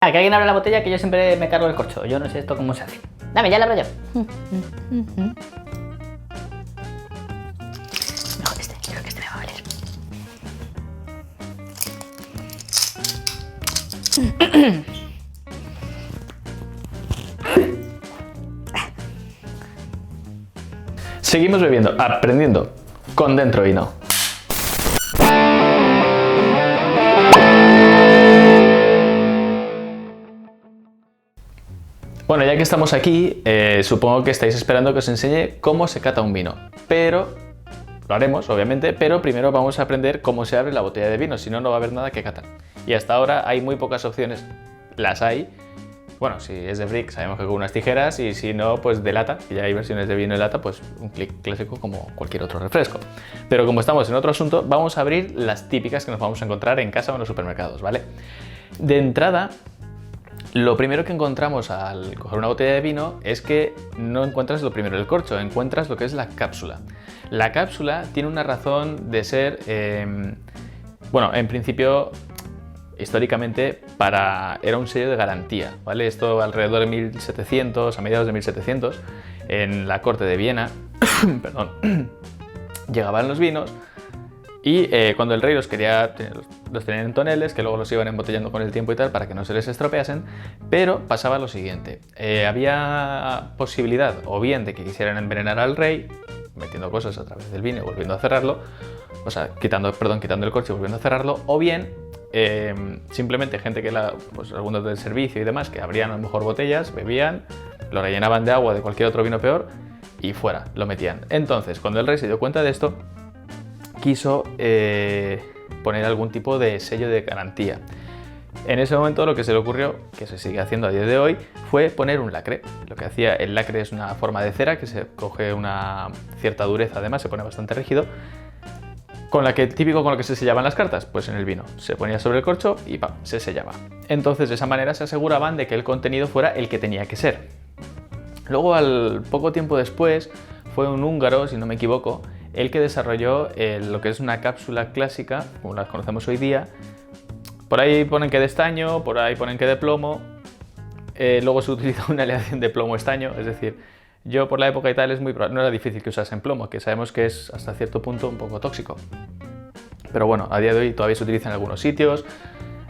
Que alguien abra la botella, que yo siempre me cargo el corcho. Yo no sé esto cómo se hace. Dame, ya la abro yo. Mejor este, creo que este me va a valer. Seguimos bebiendo, aprendiendo con Dentro Vino. Bueno, ya que estamos aquí, supongo que estáis esperando que os enseñe cómo se cata un vino. Pero, lo haremos, obviamente, pero primero vamos a aprender cómo se abre la botella de vino, si no, no va a haber nada que catar. Y hasta ahora hay muy pocas opciones. Las hay. Bueno, si es de brick, sabemos que con unas tijeras, y si no, pues de lata, que ya hay versiones de vino de lata, pues un clic clásico como cualquier otro refresco. Pero como estamos en otro asunto, vamos a abrir las típicas que nos vamos a encontrar en casa o en los supermercados, ¿vale? De entrada, lo primero que encontramos al coger una botella de vino es que no encuentras lo primero el corcho, encuentras lo que es la cápsula. La cápsula tiene una razón de ser, bueno, en principio, históricamente, era un sello de garantía, ¿vale? Esto alrededor de 1700, a mediados de 1700, en la corte de Viena, perdón, llegaban los vinos y cuando el rey los quería, los tenían en toneles, que luego los iban embotellando con el tiempo y tal para que no se les estropeasen, pero pasaba lo siguiente, había posibilidad o bien de que quisieran envenenar al rey, metiendo cosas a través del vino y volviendo a cerrarlo, o sea, quitando el corcho y volviendo a cerrarlo, o bien simplemente gente que pues algunos del servicio y demás, que abrían a lo mejor botellas, bebían, lo rellenaban de agua de cualquier otro vino peor y fuera, lo metían. Entonces, cuando el rey se dio cuenta de esto, quiso poner algún tipo de sello de garantía. En ese momento lo que se le ocurrió, que se sigue haciendo a día de hoy, fue poner un lacre. Lo que hacía el lacre es una forma de cera que se coge una cierta dureza, además se pone bastante rígido, típico con lo que se sellaban las cartas, pues en el vino. Se ponía sobre el corcho y ¡pam!, se sellaba. Entonces de esa manera se aseguraban de que el contenido fuera el que tenía que ser. Luego, al poco tiempo después, fue un húngaro, si no me equivoco, el que desarrolló lo que es una cápsula clásica, como las conocemos hoy día. Por ahí ponen que de estaño, por ahí ponen que de plomo. Luego se utiliza una aleación de plomo-estaño, es decir, yo por la época y tal no era difícil que usasen plomo, que sabemos que es hasta cierto punto un poco tóxico. Pero bueno, a día de hoy todavía se utiliza en algunos sitios.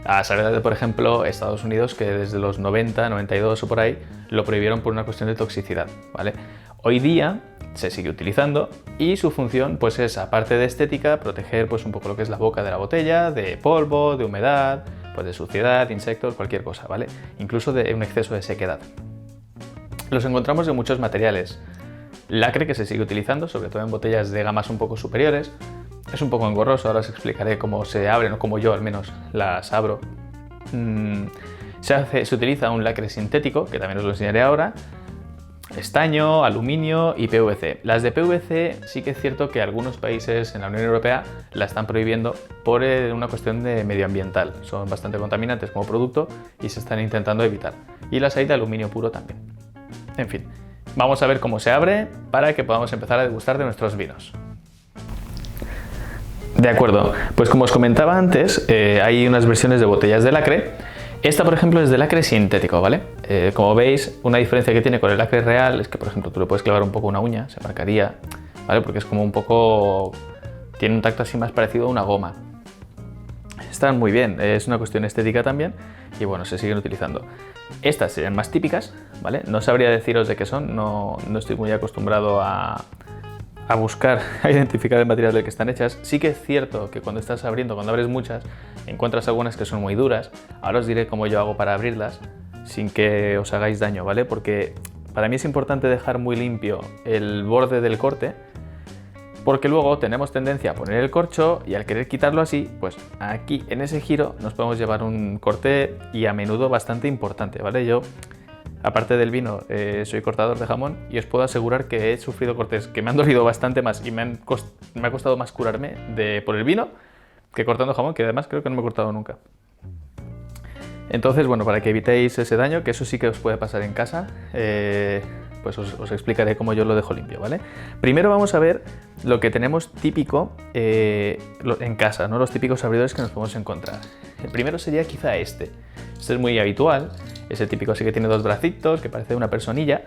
A saber de, por ejemplo, Estados Unidos, que desde los 90, 92 o por ahí, lo prohibieron por una cuestión de toxicidad, ¿vale? Hoy día se sigue utilizando y su función pues es, aparte de estética, proteger pues un poco lo que es la boca de la botella, de polvo, de humedad, pues de suciedad, insectos, cualquier cosa, ¿vale? Incluso de un exceso de sequedad. Los encontramos de muchos materiales. Lacre, que se sigue utilizando, sobre todo en botellas de gamas un poco superiores. Es un poco engorroso, ahora os explicaré cómo se abren, o cómo yo al menos las abro. Se utiliza un lacre sintético, que también os lo enseñaré ahora. Estaño, aluminio y PVC. Las de PVC sí que es cierto que algunos países en la Unión Europea la están prohibiendo por una cuestión de medioambiental. Son bastante contaminantes como producto y se están intentando evitar. Y las hay de aluminio puro también. En fin, vamos a ver cómo se abre para que podamos empezar a degustar de nuestros vinos. De acuerdo, pues como os comentaba antes, hay unas versiones de botellas de lacre. Esta, por ejemplo, es de lacre sintético, ¿vale? Como veis, una diferencia que tiene con el lacre real es que, por ejemplo, tú le puedes clavar un poco una uña, se marcaría, ¿vale? Porque es como un poco... tiene un tacto así más parecido a una goma. Están muy bien, es una cuestión estética también y bueno, se siguen utilizando. Estas serían más típicas, ¿vale? No sabría deciros de qué son, no estoy muy acostumbrado a buscar, a identificar el material del que están hechas. Sí que es cierto que cuando estás abriendo, cuando abres muchas, encuentras algunas que son muy duras. Ahora os diré cómo yo hago para abrirlas sin que os hagáis daño, ¿vale? Porque para mí es importante dejar muy limpio el borde del corte, porque luego tenemos tendencia a poner el corcho y al querer quitarlo así, pues aquí en ese giro nos podemos llevar un corte y a menudo bastante importante, ¿vale? Yo, aparte del vino, soy cortador de jamón y os puedo asegurar que he sufrido cortes que me han dolido bastante más y me ha costado más curarme por el vino que cortando jamón, que además creo que no me he cortado nunca. Entonces, bueno, para que evitéis ese daño, que eso sí que os puede pasar en casa, pues os explicaré cómo yo lo dejo limpio, ¿vale? Primero vamos a ver lo que tenemos típico en casa, ¿no? Los típicos abridores que nos podemos encontrar. El primero sería quizá este. Este es muy habitual, es el típico así que tiene dos bracitos, que parece una personilla.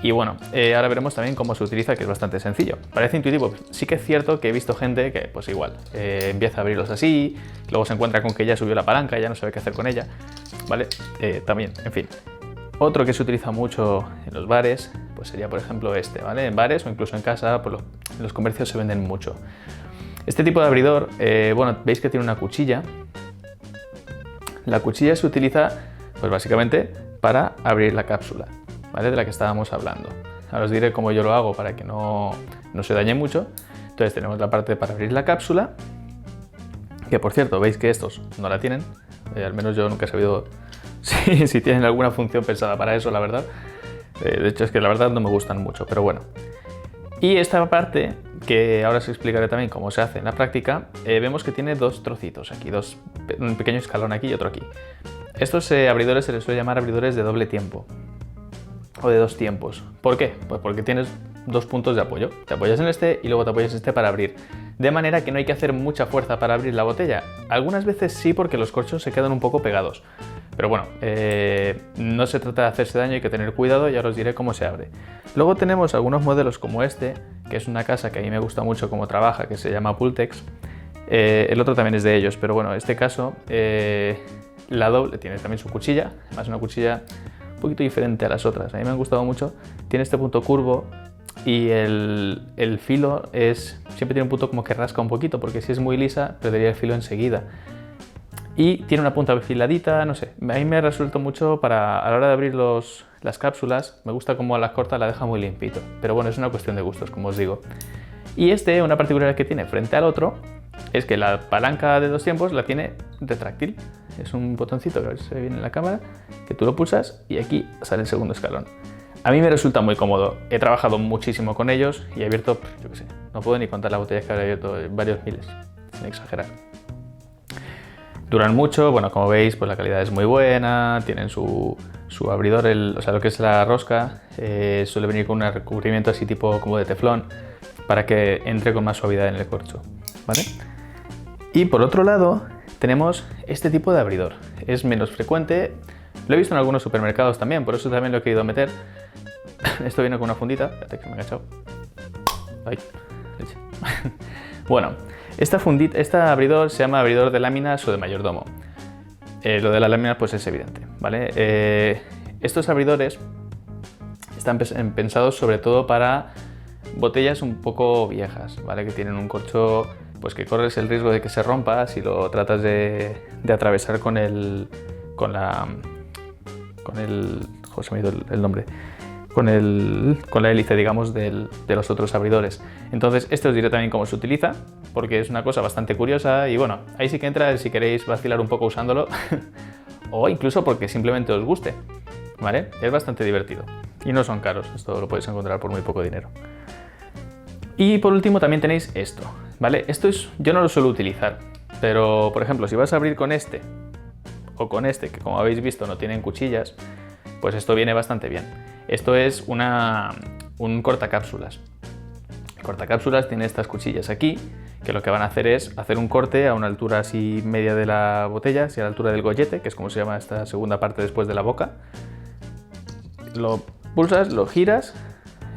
Y bueno, ahora veremos también cómo se utiliza, que es bastante sencillo. Parece intuitivo, sí que es cierto que he visto gente que pues igual, empieza a abrirlos así, luego se encuentra con que ya subió la palanca, ya no sabe qué hacer con ella, ¿vale? También, en fin. Otro que se utiliza mucho en los bares, pues sería por ejemplo este, ¿vale? En bares o incluso en casa, pues en los comercios se venden mucho. Este tipo de abridor, bueno, veis que tiene una cuchilla. La cuchilla se utiliza, pues básicamente, para abrir la cápsula, ¿vale? De la que estábamos hablando. Ahora os diré cómo yo lo hago para que no se dañe mucho. Entonces tenemos la parte para abrir la cápsula, que por cierto, veis que estos no la tienen. Al menos yo nunca he sabido si tienen alguna función pensada para eso, la verdad. De hecho, es que la verdad no me gustan mucho, pero bueno. Y esta parte, que ahora os explicaré también cómo se hace en la práctica, vemos que tiene dos trocitos aquí, un pequeño escalón aquí y otro aquí. Estos abridores se les suele llamar abridores de doble tiempo o de dos tiempos. ¿Por qué? Pues porque tienes dos puntos de apoyo. Te apoyas en este y luego te apoyas en este para abrir. De manera que no hay que hacer mucha fuerza para abrir la botella. Algunas veces sí, porque los corchos se quedan un poco pegados. Pero bueno, no se trata de hacerse daño, hay que tener cuidado y ahora os diré cómo se abre. Luego tenemos algunos modelos como este, que es una casa que a mí me gusta mucho cómo trabaja, que se llama Pultex. El otro también es de ellos, pero bueno, en este caso la doble tiene también su cuchilla, además una cuchilla un poquito diferente a las otras. A mí me han gustado mucho, tiene este punto curvo y el filo siempre tiene un punto como que rasca un poquito, porque si es muy lisa perdería el filo enseguida. Y tiene una punta afiladita, no sé, a mí me ha resuelto mucho a la hora de abrir las cápsulas. Me gusta como a las cortas la deja muy limpito, pero bueno, es una cuestión de gustos, como os digo. Y una particularidad que tiene frente al otro, es que la palanca de dos tiempos la tiene retráctil. Es un botoncito que a ver si se ve bien en la cámara, que tú lo pulsas y aquí sale el segundo escalón. A mí me resulta muy cómodo, he trabajado muchísimo con ellos y he abierto, yo qué sé, no puedo ni contar las botellas que habré abierto, varios miles, sin exagerar. Duran mucho, bueno, como veis, pues la calidad es muy buena, tienen su abridor, o sea, lo que es la rosca, suele venir con un recubrimiento así tipo como de teflón, para que entre con más suavidad en el corcho, ¿vale? Y por otro lado, tenemos este tipo de abridor. Es menos frecuente, lo he visto en algunos supermercados también, por eso también lo he querido meter. Esto viene con una fundita, espérate que me he agachado. Ay, leche. Bueno, este abridor se llama abridor de láminas o de mayordomo. Lo de las láminas pues es evidente, ¿vale? Estos abridores están pensados sobre todo para botellas un poco viejas, ¿vale? Que tienen un corcho pues que corres el riesgo de que se rompa si lo tratas de atravesar con se me ha ido el nombre. Con la hélice, digamos, de los otros abridores. Entonces, os diré también cómo se utiliza, porque es una cosa bastante curiosa y bueno, ahí sí que entra si queréis vacilar un poco usándolo o incluso porque simplemente os guste, ¿vale? Es bastante divertido y no son caros, esto lo podéis encontrar por muy poco dinero. Y por último también tenéis esto, ¿vale? Yo no lo suelo utilizar, pero por ejemplo, si vas a abrir con este o con este, que como habéis visto no tienen cuchillas, pues esto viene bastante bien. Esto es un cortacápsulas. El cortacápsulas tiene estas cuchillas aquí, que lo que van a hacer es hacer un corte a una altura así media de la botella, así a la altura del gollete, que es como se llama esta segunda parte después de la boca. Lo pulsas, lo giras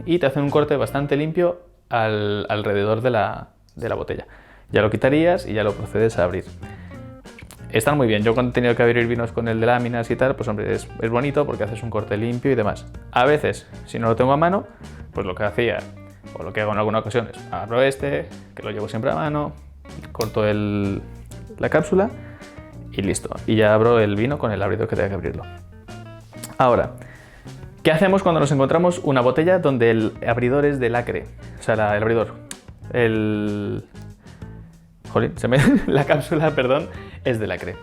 y te hacen un corte bastante limpio alrededor de la botella. Ya lo quitarías y ya lo procedes a abrir. Están muy bien. Yo cuando he tenido que abrir vinos con el de láminas y tal, pues hombre, es bonito porque haces un corte limpio y demás. A veces, si no lo tengo a mano, pues lo que hacía, o lo que hago en alguna ocasión es abro que lo llevo siempre a mano, corto la cápsula y listo. Y ya abro el vino con el abridor que tenga que abrirlo. Ahora, ¿qué hacemos cuando nos encontramos una botella donde el abridor es de lacre? O sea, Jolín, la cápsula, perdón, es de lacre.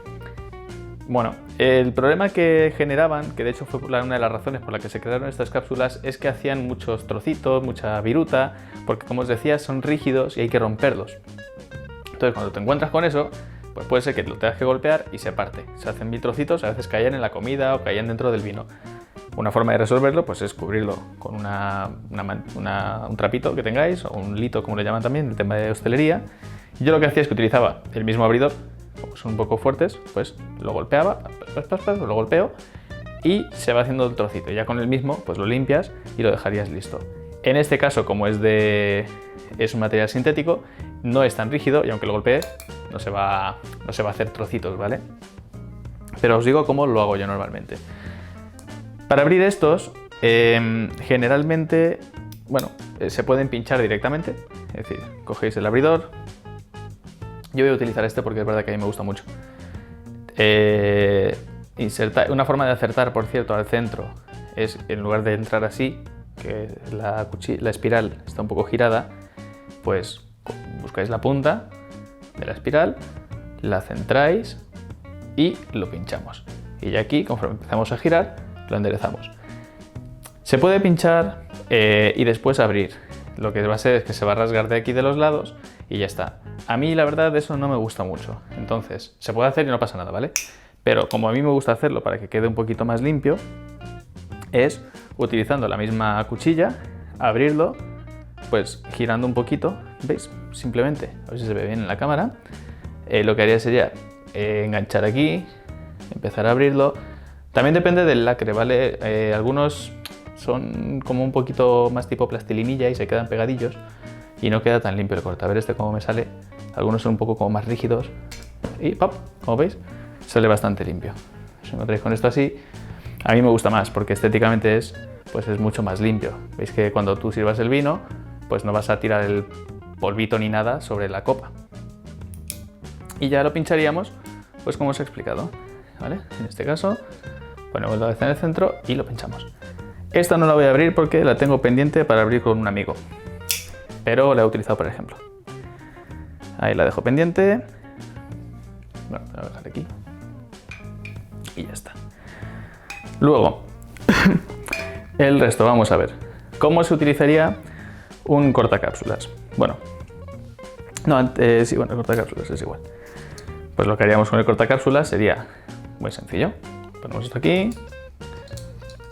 Bueno, el problema que generaban, que de hecho fue una de las razones por la que se crearon estas cápsulas, es que hacían muchos trocitos, mucha viruta, porque como os decía, son rígidos y hay que romperlos. Entonces, cuando te encuentras con eso, pues puede ser que lo tengas que golpear y se parte. Se hacen mil trocitos, a veces caían en la comida o caían dentro del vino. Una forma de resolverlo pues es cubrirlo con un trapito que tengáis, o un lito como le llaman también, el tema de hostelería. Yo lo que hacía es que utilizaba el mismo abridor, como son un poco fuertes, pues lo golpeaba, lo golpeo y se va haciendo el trocito. Ya con el mismo, pues lo limpias y lo dejarías listo. En este caso, como es un material sintético, no es tan rígido y aunque lo golpees, no se va a hacer trocitos, ¿vale? Pero os digo cómo lo hago yo normalmente. Para abrir estos, generalmente, bueno, se pueden pinchar directamente. Es decir, cogéis el abridor. Yo voy a utilizar este porque es verdad que a mí me gusta mucho. Una forma de acertar, por cierto, al centro es, en lugar de entrar así, que la espiral está un poco girada, pues buscáis la punta de la espiral, la centráis y lo pinchamos. Y ya aquí, conforme empezamos a girar, lo enderezamos. Se puede pinchar y después abrir. Lo que va a ser es que se va a rasgar de aquí de los lados y ya está. A mí la verdad eso no me gusta mucho. Entonces, se puede hacer y no pasa nada, ¿vale? Pero como a mí me gusta hacerlo para que quede un poquito más limpio, es utilizando la misma cuchilla, abrirlo, pues girando un poquito, ¿veis? Simplemente, a ver si se ve bien en la cámara. Lo que haría sería enganchar aquí, empezar a abrirlo. También depende del lacre, ¿vale? Algunos son como un poquito más tipo plastilinilla y se quedan pegadillos y no queda tan limpio el corte. A ver este cómo me sale. Algunos son un poco como más rígidos y ¡pop! Como veis, sale bastante limpio. Si encontráis con esto así, a mí me gusta más porque estéticamente es mucho más limpio. Veis que cuando tú sirvas el vino, pues no vas a tirar el polvito ni nada sobre la copa. Y ya lo pincharíamos, pues como os he explicado, ¿vale? En este caso, ponemos la vez en el centro y lo pinchamos. Esta no la voy a abrir porque la tengo pendiente para abrir con un amigo, pero la he utilizado por ejemplo. Ahí la dejo pendiente. Bueno, la voy a dejar aquí. Y ya está. Luego, el resto, vamos a ver. ¿Cómo se utilizaría un cortacápsulas? Bueno, sí, bueno, el cortacápsulas es igual. Pues lo que haríamos con el cortacápsulas sería muy sencillo. Ponemos esto aquí,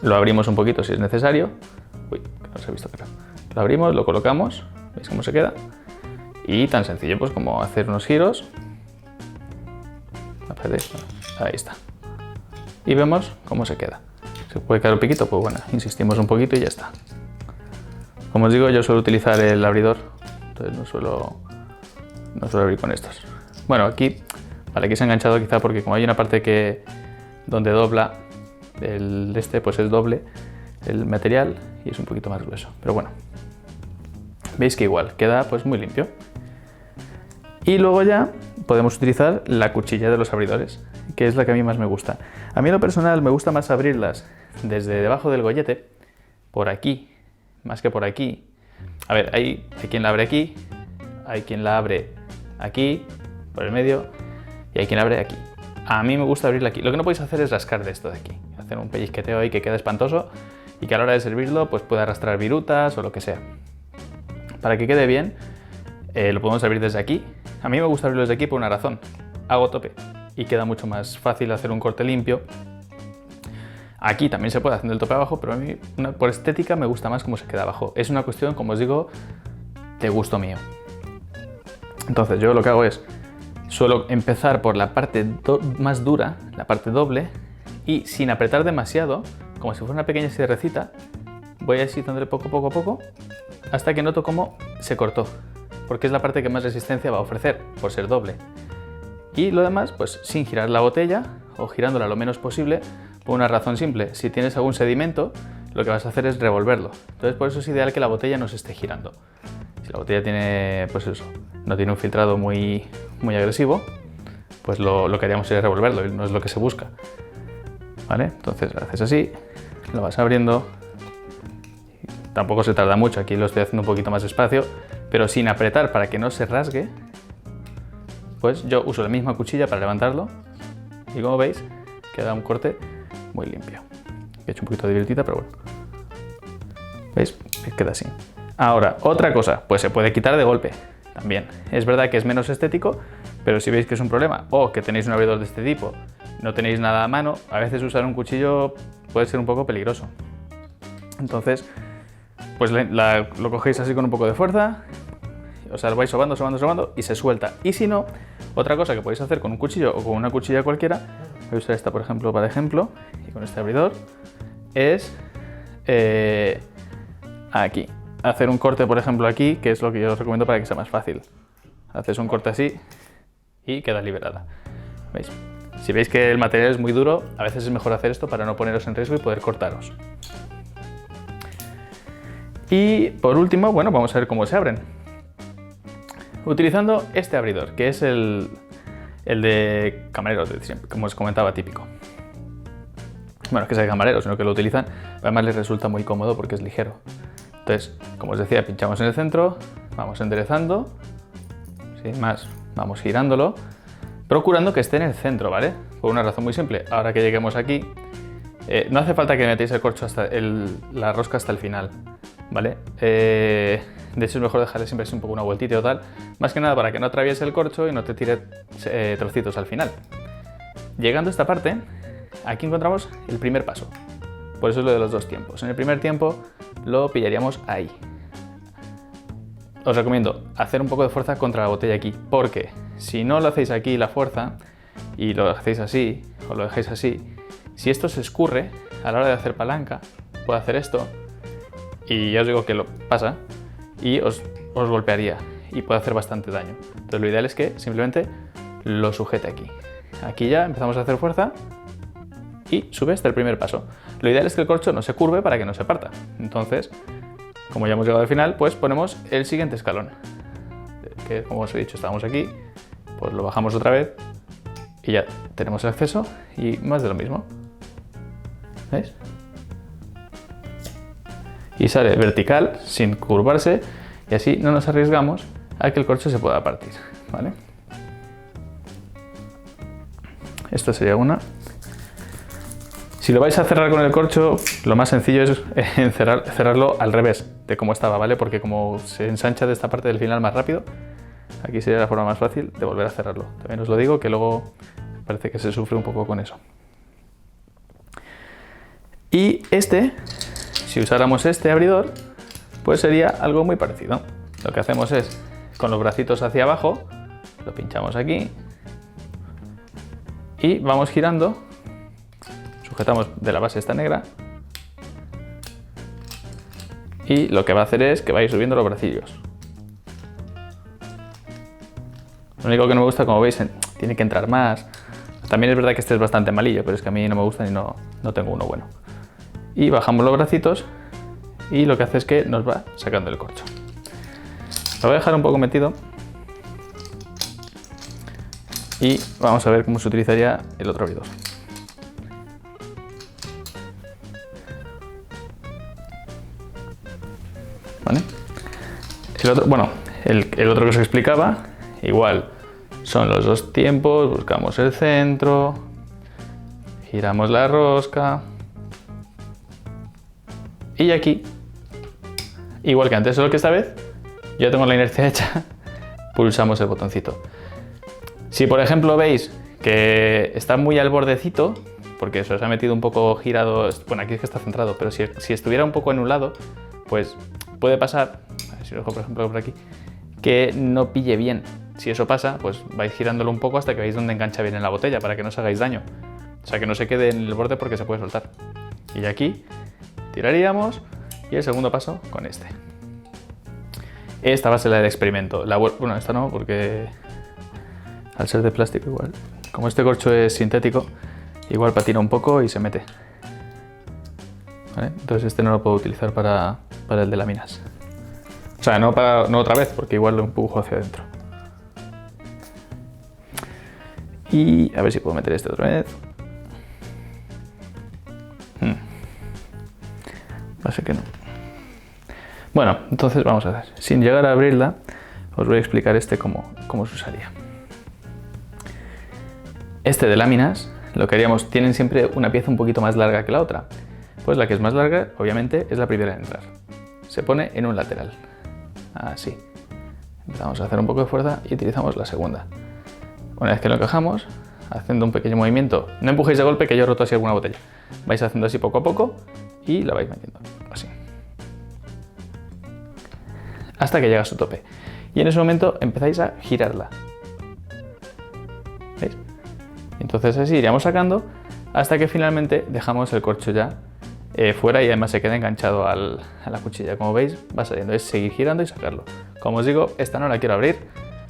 lo abrimos un poquito si es necesario. Uy, que no se ha visto, creo. Lo abrimos, lo colocamos, ¿veis cómo se queda? Y tan sencillo pues como hacer unos giros. Ahí está. Y vemos cómo se queda. ¿Se puede quedar un piquito? Pues bueno, insistimos un poquito y ya está. Como os digo, yo suelo utilizar el abridor, entonces no suelo abrir con estos. Bueno, aquí, vale, aquí se ha enganchado quizá porque como hay una parte donde dobla pues es doble el material y es un poquito más grueso. Pero bueno, veis que igual queda pues muy limpio. Y luego ya podemos utilizar la cuchilla de los abridores, que es la que a mí más me gusta. A mí en lo personal me gusta más abrirlas desde debajo del gollete, por aquí, más que por aquí. A ver, hay quien la abre aquí, hay quien la abre aquí, por el medio, y hay quien la abre aquí. A mí me gusta abrirla aquí. Lo que no podéis hacer es rascar de esto de aquí, hacer un pellizqueteo ahí que queda espantoso y que a la hora de servirlo pues puede arrastrar virutas o lo que sea. Para que quede bien, lo podemos abrir desde aquí. A mí me gusta abrirlo desde aquí por una razón. Hago tope y queda mucho más fácil hacer un corte limpio. Aquí también se puede hacer el tope abajo, pero a mí por estética me gusta más cómo se queda abajo. Es una cuestión, como os digo, de gusto mío. Entonces yo lo que hago es, suelo empezar por la parte más dura, la parte doble, y sin apretar demasiado, como si fuera una pequeña cierrecita, voy así dándole poco a poco, hasta que noto cómo se cortó, porque es la parte que más resistencia va a ofrecer, por ser doble. Y lo demás, pues sin girar la botella, o girándola lo menos posible, por una razón simple: si tienes algún sedimento, lo que vas a hacer es revolverlo. Entonces por eso es ideal que la botella no se esté girando. Si la botella tiene, pues eso, no tiene un filtrado muy agresivo, pues lo que haríamos sería revolverlo y no es lo que se busca. ¿Vale? Entonces haces así, lo vas abriendo. Tampoco se tarda mucho, aquí lo estoy haciendo un poquito más despacio, pero sin apretar para que no se rasgue. Pues yo uso la misma cuchilla para levantarlo y como veis queda un corte muy limpio. He hecho un poquito de viruta, pero bueno. ¿Veis? Queda así. Ahora, otra cosa, pues se puede quitar de golpe también. Es verdad que es menos estético, pero si veis que es un problema o que tenéis un abridor de este tipo, no tenéis nada a mano, a veces usar un cuchillo puede ser un poco peligroso. Entonces, pues lo cogéis así con un poco de fuerza, o sea, lo vais sobando y se suelta. Y si no, Otra cosa que podéis hacer con un cuchillo o con una cuchilla cualquiera, voy a usar esta por ejemplo para ejemplo, y con este abridor, es aquí, hacer un corte por ejemplo aquí, que es lo que yo os recomiendo para que sea más fácil. Haces un corte así y queda liberada. ¿Veis? Si veis que el material es muy duro, a veces es mejor hacer esto para no poneros en riesgo y poder cortaros. Y por último, bueno, vamos a ver cómo se abren. Utilizando este abridor, que es el de camareros, como os comentaba, típico. Bueno, es que sea de camareros, sino que lo utilizan, además les resulta muy cómodo porque es ligero. Entonces, como os decía, pinchamos en el centro, vamos enderezando, sin más, vamos girándolo, procurando que esté en el centro, ¿vale? Por una razón muy simple. Ahora que lleguemos aquí, no hace falta que metáis el corcho hasta la rosca hasta el final, ¿vale? De hecho es mejor dejarle siempre así un poco una vueltita o tal, más que nada para que no atraviese el corcho y no te tire trocitos al final. Llegando a esta parte, aquí encontramos el primer paso, por eso es lo de los dos tiempos. En el primer tiempo lo pillaríamos ahí. Os recomiendo hacer un poco de fuerza contra la botella aquí, porque si no lo hacéis aquí la fuerza y lo hacéis así o lo dejáis así, si esto se escurre a la hora de hacer palanca, puede hacer esto y ya os digo que lo pasa y os golpearía y puede hacer bastante daño. Entonces lo ideal es que simplemente lo sujete aquí. Aquí ya empezamos a hacer fuerza y sube hasta el primer paso. Lo ideal es que el corcho no se curve para que no se parta. Entonces, como ya hemos llegado al final, pues ponemos el siguiente escalón. Que como os he dicho, estábamos aquí, pues lo bajamos otra vez y ya tenemos el acceso y más de lo mismo. ¿Veis? Y sale vertical, sin curvarse, y así no nos arriesgamos a que el corcho se pueda partir, ¿vale? Esta sería una. Si lo vais a cerrar con el corcho, lo más sencillo es cerrarlo al revés de como estaba, ¿vale? Porque como se ensancha de esta parte del final más rápido, aquí sería la forma más fácil de volver a cerrarlo. También os lo digo, que luego parece que se sufre un poco con eso. Y si usáramos este abridor, pues sería algo muy parecido. Lo que hacemos es, con los bracitos hacia abajo, lo pinchamos aquí y vamos girando, sujetamos de la base esta negra y lo que va a hacer es que va a ir subiendo los bracillos. Lo único que no me gusta, como veis, tiene que entrar más. También es verdad que este es bastante malillo, pero es que a mí no me gusta y no tengo uno bueno. Y bajamos los bracitos y lo que hace es que nos va sacando el corcho. Lo voy a dejar un poco metido y vamos a ver cómo se utilizaría el otro abridor. ¿Vale? El otro que os explicaba, igual, son los dos tiempos, buscamos el centro, giramos la rosca y aquí, igual que antes, solo que esta vez yo tengo la inercia hecha, pulsamos el botoncito. Si por ejemplo veis que está muy al bordecito, porque se os ha metido un poco girado, bueno, aquí es que está centrado, pero si estuviera un poco en un lado, pues puede pasar, a ver si lo dejo por ejemplo por aquí, que no pille bien. Si eso pasa, pues vais girándolo un poco hasta que veis dónde engancha bien en la botella, para que no os hagáis daño. O sea, que no se quede en el borde porque se puede soltar. Y aquí tiraríamos y el segundo paso con este. Esta va a ser la del experimento. Bueno, esta no, porque al ser de plástico igual. Como este corcho es sintético, igual patina un poco y se mete. ¿Vale? Entonces este no lo puedo utilizar para el de láminas. O sea, no otra vez, porque igual lo empujo hacia adentro. Y a ver si puedo meter este otra vez. Va a ser que no. Bueno, entonces vamos a hacer. Sin llegar a abrirla, os voy a explicar cómo se usaría. Este de láminas, lo que haríamos, tienen siempre una pieza un poquito más larga que la otra. Pues la que es más larga, obviamente, es la primera en entrar. Se pone en un lateral. Así. Empezamos a hacer un poco de fuerza y utilizamos la segunda. Una vez que lo encajamos, haciendo un pequeño movimiento, no empujéis de golpe que yo he roto así alguna botella. Vais haciendo así poco a poco y la vais metiendo, así. Hasta que llega a su tope. Y en ese momento empezáis a girarla. Entonces así iríamos sacando hasta que finalmente dejamos el corcho ya fuera y además se queda enganchado a la cuchilla. Como veis va saliendo, es seguir girando y sacarlo. Como os digo, esta no la quiero abrir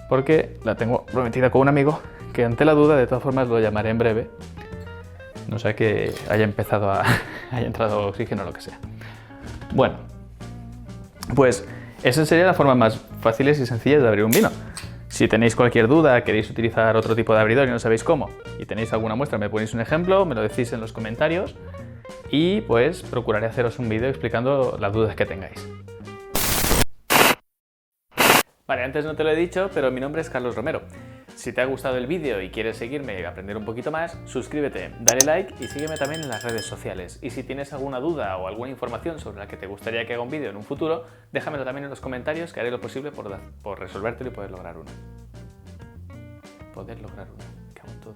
porque la tengo prometida con un amigo que ante la duda de todas formas lo llamaré en breve. No sea que haya haya entrado oxígeno o lo que sea. Bueno, pues esa sería la forma más fácil y sencilla de abrir un vino. Si tenéis cualquier duda, queréis utilizar otro tipo de abridor y no sabéis cómo, y tenéis alguna muestra, me ponéis un ejemplo, me lo decís en los comentarios y pues procuraré haceros un vídeo explicando las dudas que tengáis. Vale, antes no te lo he dicho, pero mi nombre es Carlos Romero. Si te ha gustado el vídeo y quieres seguirme y aprender un poquito más, suscríbete, dale like y sígueme también en las redes sociales. Y si tienes alguna duda o alguna información sobre la que te gustaría que haga un vídeo en un futuro, déjamelo también en los comentarios que haré lo posible por resolvértelo y poder lograr uno. Cago en todo.